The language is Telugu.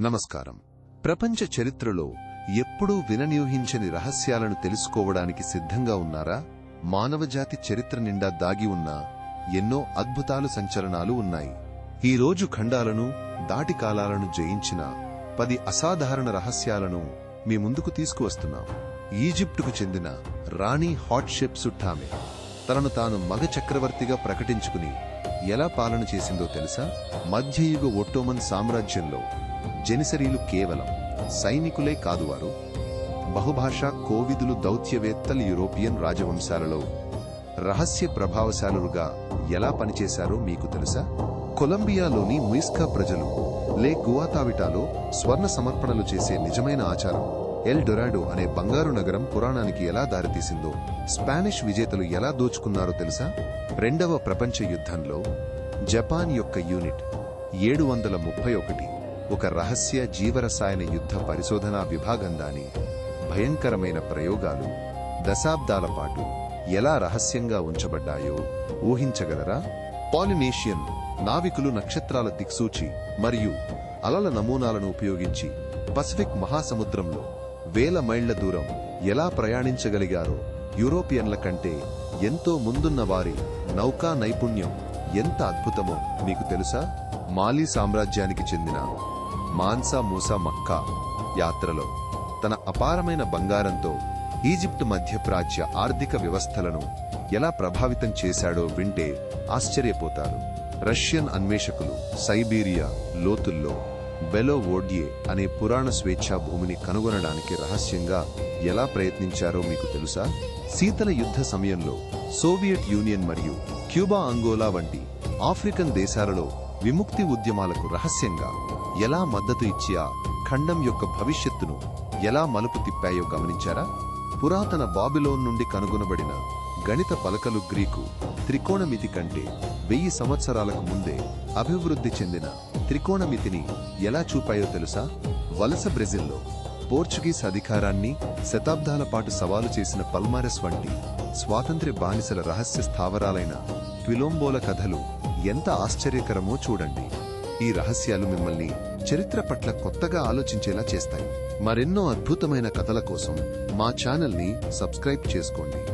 నమస్కారం. ప్రపంచ చరిత్రలో ఎప్పుడూ విననియూహించని రహస్యాలను తెలుసుకోవడానికి సిద్ధంగా ఉన్నారా? మానవజాతి చరిత్ర నిండా దాగి ఉన్న ఎన్నో అద్భుతాలు సంచలనాలు ఉన్నాయి. ఈ రోజు ఖండాలను దాటి కాలాలను జయించిన 10 అసాధారణ రహస్యాలను మీ ముందుకు తీసుకువస్తున్నాం. ఈజిప్టుకు చెందిన రాణి హాట్షెప్సుటామె తనను తాను మగ చక్రవర్తిగా ప్రకటించుకుని ఎలా పాలన చేసిందో తెలుసా? మధ్యయుగ ఒట్టోమన్ సామ్రాజ్యంలో జెనిసరీలు కేవలం సైనికులే కాదువారు బహుభాషా కోవిదులు, దౌత్యవేత్తలు, యూరోపియన్ రాజవంశాలలో రహస్య ప్రభావశాలురుగా ఎలా పనిచేశారో మీకు తెలుసా? కొలంబియాలోని ముయిస్కా ప్రజలు లే గువాతావిటాలో స్వర్ణ సమర్పణలు చేసే నిజమైన ఆచారం ఎల్ డొరాడో అనే బంగారు నగరం పురాణానికి ఎలా దారితీసిందో, స్పానిష్ విజేతలు ఎలా దోచుకున్నారో తెలుసా? రెండవ ప్రపంచ యుద్ధంలో జపాన్ యొక్క యూనిట్ 731 ఒక రహస్య జీవరసాయన యుద్ధ పరిశోధనా విభాగందాని భయంకరమైన ప్రయోగాలు దశాబ్దాల పాటు ఎలా రహస్యంగా ఉంచబడ్డాయో ఊహించగలరా? పాలినేషియన్ నావికులు నక్షత్రాల దిక్సూచి మరియు అలల నమూనాలను ఉపయోగించి పసిఫిక్ మహాసముద్రంలో వేల మైళ్ల దూరం ఎలా ప్రయాణించగలిగారో, యూరోపియన్ల కంటే ఎంతో ముందున్న వారి నౌకా నైపుణ్యం ఎంత అద్భుతమో మీకు తెలుసా? మాలి సామ్రాజ్యానికి చెందిన మాన్సా మూసా మక్కా యాత్రలో తన అపారమైన బంగారంతో ఈజిప్ట్ మధ్యప్రాచ్య ఆర్థిక వ్యవస్థలను ఎలా ప్రభావితం చేశాడో వింటే ఆశ్చర్యపోతారు. రష్యన్ అన్వేషకులు సైబీరియా లోతుల్లో బెలోవోడ్యే అనే పురాణ స్వేచ్ఛా భూమిని కనుగొనడానికి రహస్యంగా ఎలా ప్రయత్నించారో మీకు తెలుసా? శీతల యుద్ధ సమయంలో సోవియట్ యూనియన్ మరియు క్యూబా, అంగోలా వంటి ఆఫ్రికన్ దేశాలలో విముక్తి ఉద్యమాలకు రహస్యంగా ఎలా మద్దతు ఇచ్చి ఆ ఖండం యొక్క భవిష్యత్తును ఎలా మలుపు తిప్పాయో గమనించారా? పురాతన బాబిలోన్ నుండి కనుగొనబడిన గణిత పలకలు గ్రీకు త్రికోణమితి కంటే 1000 సంవత్సరాలకు ముందే అభివృద్ధి చెందిన త్రికోణమితిని ఎలా చూపాయో తెలుసా? వలస బ్రెజిల్లో పోర్చుగీస్ అధికారాన్ని శతాబ్దాల పాటు సవాలు చేసిన పల్మారెస్ వంటి స్వాతంత్ర్య బానిసల రహస్య స్థావరాలైన క్విలోంబోల కథలు ఎంత ఆశ్చర్యకరమో చూడండి. ఈ రహస్యాలు మిమ్మల్ని చరిత్ర పట్ల కొత్తగా ఆలోచించేలా చేస్తాయి. మరెన్నో అద్భుతమైన కథల కోసం మా ఛానల్ని సబ్స్క్రైబ్ చేసుకోండి.